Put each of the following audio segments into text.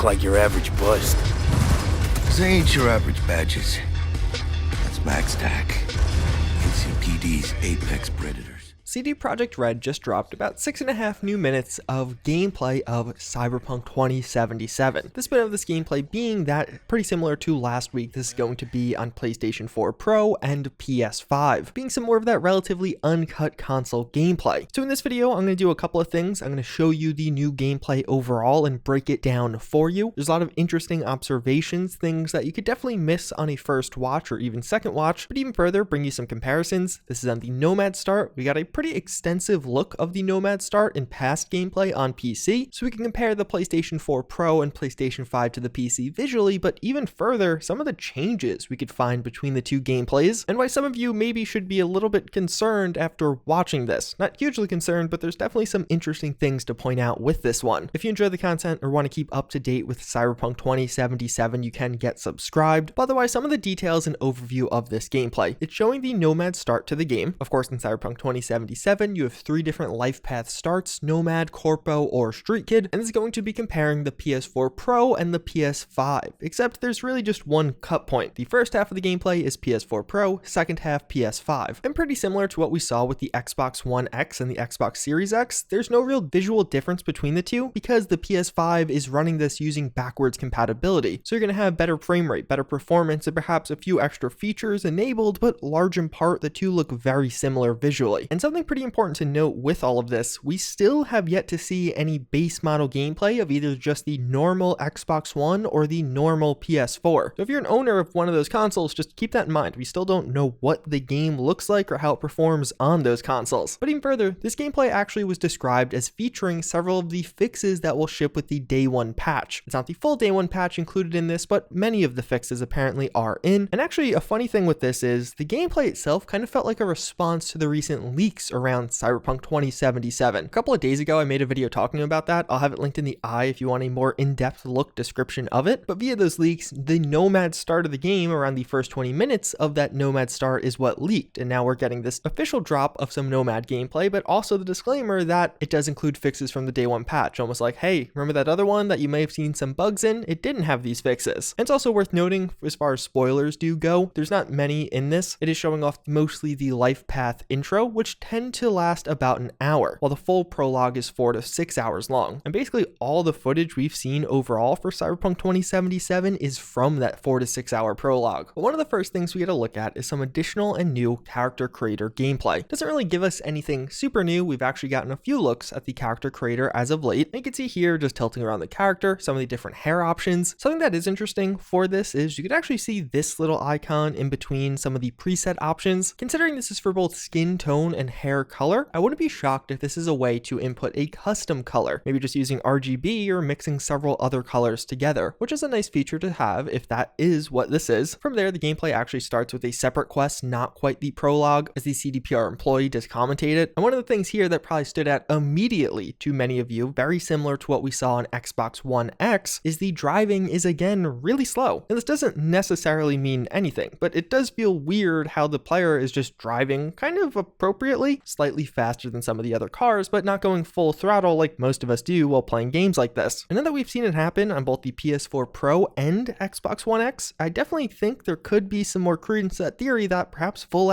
like your average bust. They ain't your average badges. That's Max Tac, NCPD's apex predators. CD Projekt Red just dropped about 6.5 new minutes of gameplay of Cyberpunk 2077. This bit of this gameplay being that pretty similar to last week, this is going to be on PlayStation 4 Pro and PS5, being some more of that relatively uncut console gameplay. So in this video, I'm going to do a couple of things. I'm going to show you the new gameplay overall and break it down for you. There's a lot of interesting observations, things that you could definitely miss on a first watch or even second watch, but even further, bring you some comparisons. This is on the Nomad start. We got a pretty extensive look of the Nomad start in past gameplay on PC, so we can compare the PlayStation 4 Pro and PlayStation 5 to the PC visually, but even further, some of the changes we could find between the two gameplays, and why some of you maybe should be a little bit concerned after watching this. Not hugely concerned, but there's definitely some interesting things to point out with this one. If you enjoy the content or want to keep up to date with Cyberpunk 2077, you can get subscribed. But otherwise, some of the details and overview of this gameplay. It's showing the Nomad start to the game. Of course, in Cyberpunk 2077, you have 3 different life path starts: Nomad, Corpo, or Street Kid, and it's going to be comparing the PS4 Pro and the PS5, except there's really just one cut point. The first half of the gameplay is PS4 Pro, second half PS5. And pretty similar to what we saw with the Xbox One X and the Xbox Series X, there's no real visual difference between the two because the PS5 is running this using backwards compatibility. So you're going to have better frame rate, better performance, and perhaps a few extra features enabled, but large in part, the two look very similar visually. And something pretty important to note with all of this, we still have yet to see any base model gameplay of either just the normal Xbox One or the normal PS4. So if you're an owner of one of those consoles, just keep that in mind. We still don't know what the game looks like or how it performs on those consoles. But even further, this gameplay actually was described as featuring several of the fixes that will ship with the day one patch. It's not the full day one patch included in this, but many of the fixes apparently are in. And actually, a funny thing with this is the gameplay itself kind of felt like a response to the recent leaks around Cyberpunk 2077. A couple of days ago, I made a video talking about that. I'll have it linked in the eye if you want a more in-depth look description of it. But via those leaks, the Nomad start of the game around the first 20 minutes of that Nomad start is what leaked. And now we're getting this official drop of some Nomad gameplay, but also the disclaimer that it does include fixes from the day one patch. Almost like, hey, remember that other one that you may have seen some bugs in? It didn't have these fixes. And it's also worth noting, as far as spoilers do go, there's not many in this. It is showing off mostly the life path intro, which tend to last about an hour, while the full prologue is 4 to 6 hours long. And basically all the footage we've seen overall for Cyberpunk 2077 is from that 4 to 6 hour prologue. But one of the first things we get to look at is some additional and new character creator gameplay. Doesn't really give us anything super new. We've actually gotten a few looks at the character creator as of late. And you can see here, just tilting around the character, some of the different hair options. Something that is interesting for this is you could actually see this little icon in between some of the preset options. Considering this is for both skin tone and hair color, I wouldn't be shocked if this is a way to input a custom color, maybe just using RGB or mixing several other colors together, which is a nice feature to have if that is what this is. From there, the gameplay actually starts with a separate quest, not quite the prologue, as the CDPR employee just commentated. And one of the things here that probably stood out immediately to many of you, very similar to what we saw on Xbox One X, is the driving is again really slow. And this doesn't necessarily mean anything, but it does feel weird how the player is just driving kind of appropriately, slightly faster than some of the other cars, but not going full throttle like most of us do while playing games like this. And now that we've seen it happen on both the PS4 Pro and Xbox One X, I definitely think there could be some more credence to that theory that perhaps full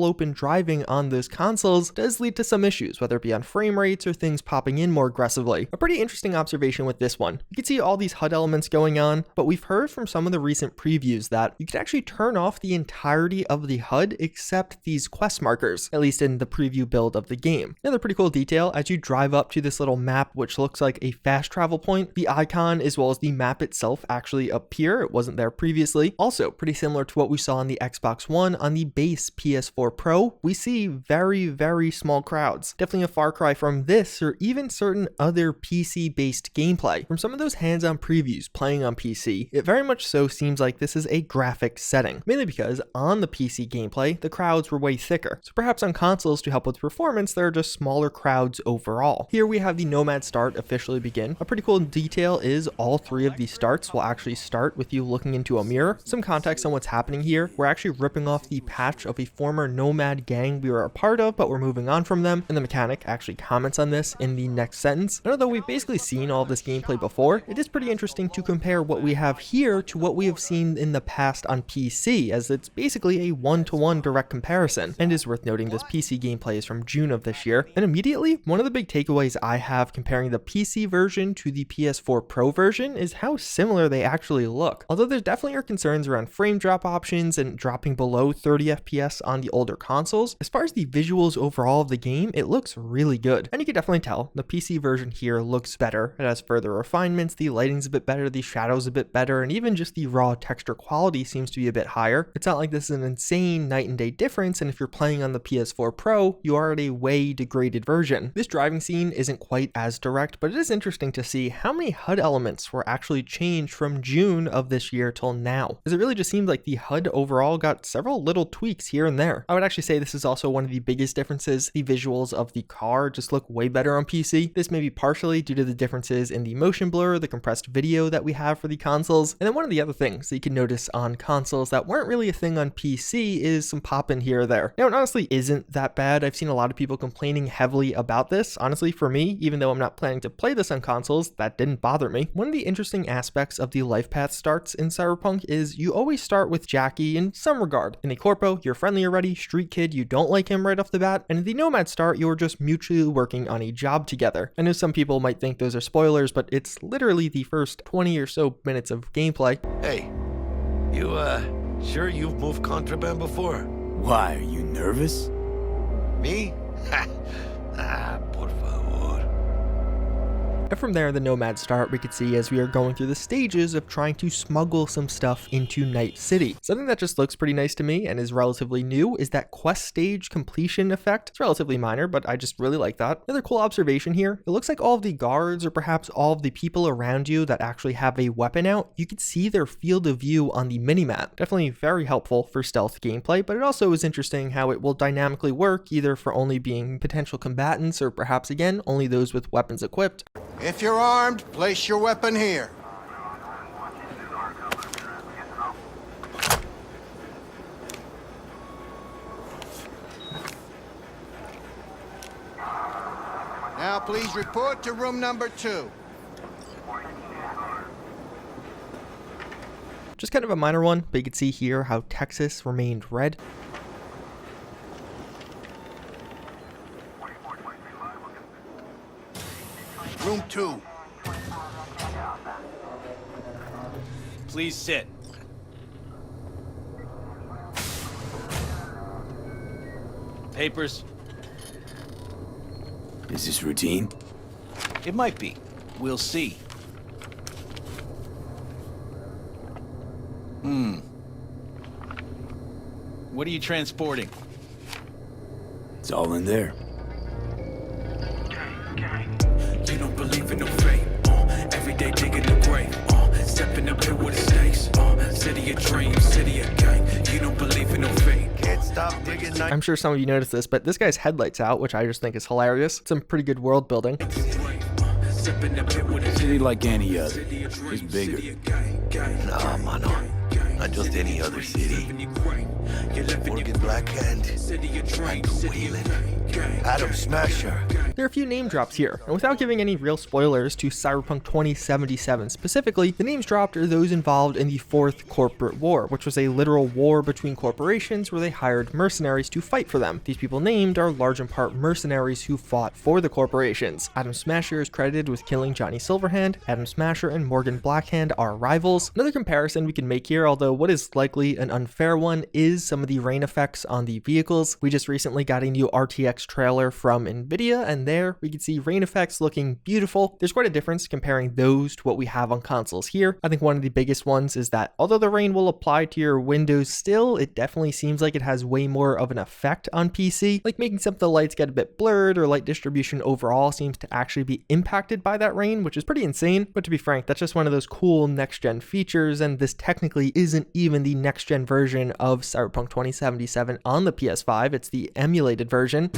open driving on those consoles does lead to some issues, whether it be on frame rates or things popping in more aggressively. A pretty interesting observation with this one. You can see all these HUD elements going on, but we've heard from some of the recent previews that you could actually turn off the entirety of the HUD except these quest markers, at least in the preview build of the game. Another pretty cool detail, as you drive up to this little map which looks like a fast travel point, the icon as well as the map itself actually appear. It wasn't there previously. Also pretty similar to what we saw on the Xbox One. On the base PS4 Pro, we see very small crowds. Definitely a far cry from this or even certain other PC based gameplay. From some of those hands-on previews playing on PC, it very much so seems like this is a graphic setting, mainly because on the PC gameplay the crowds were way thicker. So perhaps on consoles, to help help with performance, there are just smaller crowds overall. Here we have the Nomad start officially begin. A pretty cool detail is all 3 of these starts will actually start with you looking into a mirror. Some context on what's happening here: we're actually ripping off the patch of a former Nomad gang we were a part of, but we're moving on from them, and the mechanic actually comments on this in the next sentence. And although we've basically seen all of this gameplay before, it is pretty interesting to compare what we have here to what we have seen in the past on PC, as it's basically a one-to-one direct comparison. And it is worth noting this PC gameplay is from June of this year, and immediately one of the big takeaways I have comparing the PC version to the PS4 Pro version is how similar they actually look. Although there definitely are concerns around frame drop options and dropping below 30 FPS on the older consoles, as far as the visuals overall of the game, it looks really good. And you can definitely tell the PC version here looks better. It has further refinements, the lighting's a bit better, the shadows a bit better, and even just the raw texture quality seems to be a bit higher. It's not like this is an insane night and day difference, and if you're playing on the PS4 Pro, you are at a way degraded version. This driving scene isn't quite as direct, but it is interesting to see how many HUD elements were actually changed from June of this year till now, as it really just seemed like the HUD overall got several little tweaks here and there. I would actually say this is also one of the biggest differences. The visuals of the car just look way better on PC. This may be partially due to the differences in the motion blur, the compressed video that we have for the consoles. And then one of the other things that you can notice on consoles that weren't really a thing on PC is some pop-in here or there. Now, it honestly isn't that bad. I've seen a lot of people complaining heavily about this. Honestly, for me, even though I'm not planning to play this on consoles, that didn't bother me. One of the interesting aspects of the life path starts in Cyberpunk is you always start with Jackie in some regard. In the Corpo, you're friendly already. Street Kid, you don't like him right off the bat. And in the Nomad start, you're just mutually working on a job together. I know some people might think those are spoilers, but it's literally the first 20 or so minutes of gameplay. Hey, you, sure you've moved contraband before? Why, are you nervous? Me? Por favor. And from there, the Nomad start, we could see as we are going through the stages of trying to smuggle some stuff into Night City. Something that just looks pretty nice to me and is relatively new is that quest stage completion effect. It's relatively minor, but I just really like that. Another cool observation here, it looks like all of the guards, or perhaps all of the people around you that actually have a weapon out, you can see their field of view on the minimap. Definitely very helpful for stealth gameplay, but it also is interesting how it will dynamically work, either for only being potential combatants, or perhaps again, only those with weapons equipped. If you're armed, place your weapon here. Now please report to room number 2. Just kind of a minor one, but you can see here how Texas remained red. Room 2. Please sit. Papers? Is this routine? It might be. We'll see. What are you transporting? It's all in there. You don't believe in no fate. Every day digging the grave. Step in the pit with the stakes. City of dreams, city of gang. You don't believe in no fate. Can't stop digging night. I'm sure some of you noticed this, but this guy's headlights out, which I just think is hilarious. Some pretty good world building. Step in the pit with the City like any other. It's bigger. Nah, mano. Not just any other city. Morgan Blackhand, Michael Whelan, Adam Smasher. There are a few name drops here, and without giving any real spoilers to Cyberpunk 2077 specifically, the names dropped are those involved in the Fourth Corporate War, which was a literal war between corporations where they hired mercenaries to fight for them. These people named are large in part mercenaries who fought for the corporations. Adam Smasher is credited with killing Johnny Silverhand. Adam Smasher and Morgan Blackhand are rivals. Another comparison we can make here, although what is likely an unfair one, is some of the rain effects on the vehicles. We just recently got a new RTX trailer from Nvidia, and there we can see rain effects looking beautiful. There's quite a difference comparing those to what we have on consoles here. I think one of the biggest ones is that although the rain will apply to your windows still, it definitely seems like it has way more of an effect on PC, like making some of the lights get a bit blurred, or light distribution overall seems to actually be impacted by that rain, which is pretty insane. But to be frank, that's just one of those cool next-gen features, and this technically isn't even the next-gen version of Cyberpunk 2077 on the PS5. It's the emulated version.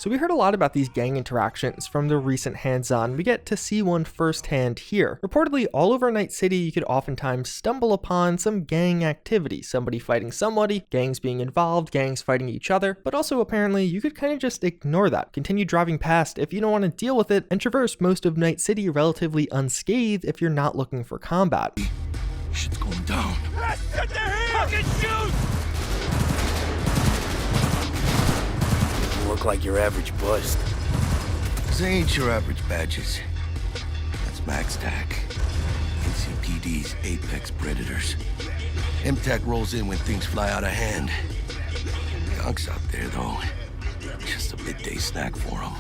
So we heard a lot about these gang interactions from the recent hands-on. We get to see one firsthand here. Reportedly, all over Night City, you could oftentimes stumble upon some gang activity, somebody fighting somebody, gangs being involved, gangs fighting each other, but also apparently you could kind of just ignore that, continue driving past if you don't want to deal with it, and traverse most of Night City relatively unscathed if you're not looking for combat. Shit's going down. Shut the hell! Fucking shoot! You look like your average bust. They ain't your average badges. That's Max TAC. NCPD's apex predators. MTAC rolls in when things fly out of hand. Gunks out there, though. Just a midday snack for them.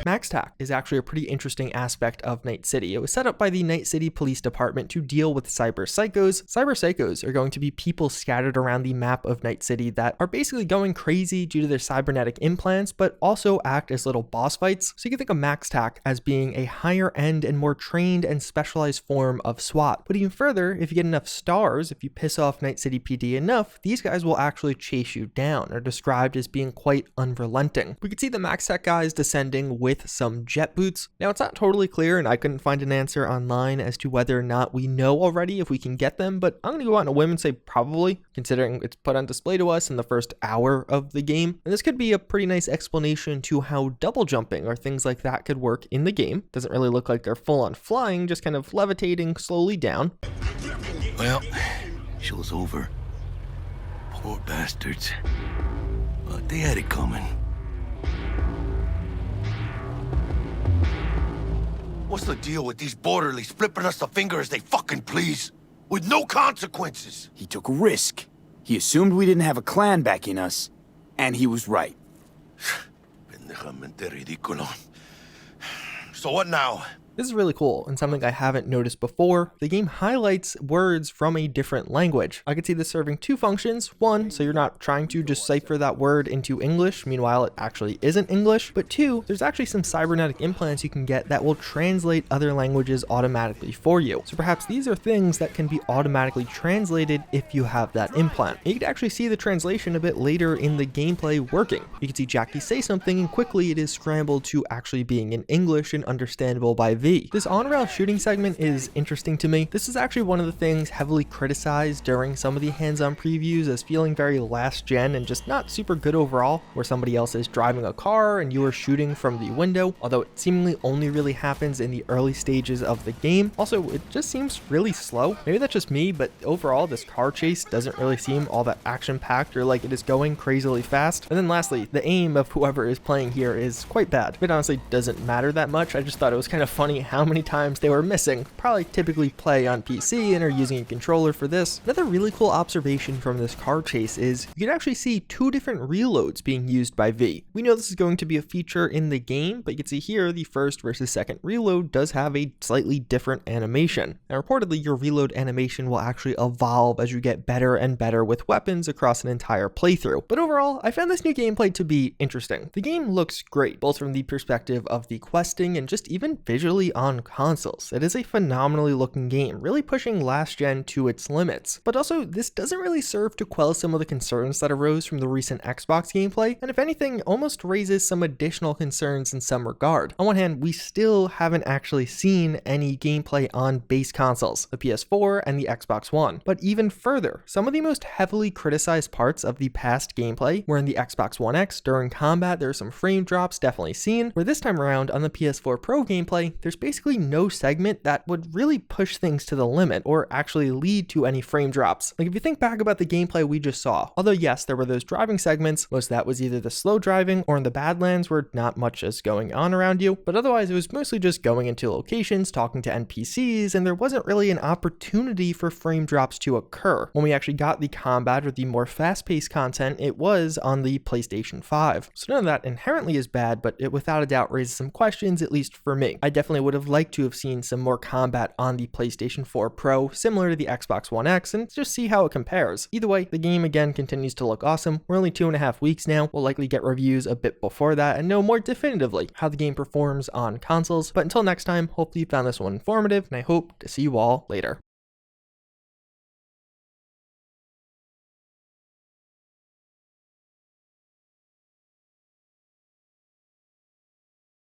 Max TAC is actually a pretty interesting aspect of Night City. It was set up by the Night City Police Department to deal with cyber psychos. Cyber psychos are going to be people scattered around the map of Night City that are basically going crazy due to their cybernetic implants, but also act as little boss fights. So you can think of Max TAC as being a higher end and more trained and specialized form of SWAT. But even further, if you get enough stars, if you piss off Night City PD enough, these guys will actually chase you down. Are described as being quite unrelenting. We could see the Max TAC guys descending with some jet boots. Now it's not totally clear, and I couldn't find an answer online as to whether or not we know already if we can get them, but I'm gonna go out on a whim and say probably, considering it's put on display to us in the first hour of the game. And this could be a pretty nice explanation to how double jumping or things like that could work in the game. Doesn't really look like they're full on flying, just kind of levitating slowly down. Well, show's over. Poor bastards. But they had it coming. What's the deal with these borderlies flipping us the finger as they fucking please? With no consequences? He took a risk. He assumed we didn't have a clan backing us, and he was right. Pendejamente ridículo. So what now? This is really cool and something I haven't noticed before. The game highlights words from a different language. I could see this serving two functions. One, so you're not trying to decipher that word into English, meanwhile it actually isn't English. But two, there's actually some cybernetic implants you can get that will translate other languages automatically for you. So perhaps these are things that can be automatically translated if you have that implant. And you can actually see the translation a bit later in the gameplay working. You can see Jackie say something and quickly it is scrambled to actually being in English and understandable by This on-rail shooting segment is interesting to me. This is actually one of the things heavily criticized during some of the hands-on previews as feeling very last gen and just not super good overall, where somebody else is driving a car and you are shooting from the window, although it seemingly only really happens in the early stages of the game. Also, it just seems really slow. Maybe that's just me, but overall this car chase doesn't really seem all that action-packed or like it is going crazily fast. And then lastly, the aim of whoever is playing here is quite bad. It honestly doesn't matter that much. I just thought it was kind of funny how many times they were missing. Probably typically play on PC and are using a controller for this. Another really cool observation from this car chase is you can actually see two different reloads being used by V. We know this is going to be a feature in the game, but you can see here the first versus second reload does have a slightly different animation. Now reportedly your reload animation will actually evolve as you get better and better with weapons across an entire playthrough. But overall, I found this new gameplay to be interesting. The game looks great, both from the perspective of the questing and just even visually on consoles. It is a phenomenally looking game, really pushing last gen to its limits. But also, this doesn't really serve to quell some of the concerns that arose from the recent Xbox gameplay, and if anything, almost raises some additional concerns in some regard. On one hand, we still haven't actually seen any gameplay on base consoles, the PS4 and the Xbox One. But even further, some of the most heavily criticized parts of the past gameplay were in the Xbox One X. During combat, there are some frame drops definitely seen, where this time around on the PS4 Pro gameplay, there's basically no segment that would really push things to the limit or actually lead to any frame drops. Like if you think back about the gameplay we just saw, although yes, there were those driving segments, most of that was either the slow driving or in the Badlands where not much is going on around you, but otherwise it was mostly just going into locations, talking to NPCs, and there wasn't really an opportunity for frame drops to occur. When we actually got the combat or the more fast-paced content, it was on the PlayStation 5. So none of that inherently is bad, but it without a doubt raises some questions, at least for me. I definitely would have liked to have seen some more combat on the PlayStation 4 Pro, similar to the Xbox One X, and just see how it compares. Either way, the game again continues to look awesome. We're only 2.5 weeks now. We'll likely get reviews a bit before that and know more definitively how the game performs on consoles. But until next time, hopefully you found this one informative, and I hope to see you all later.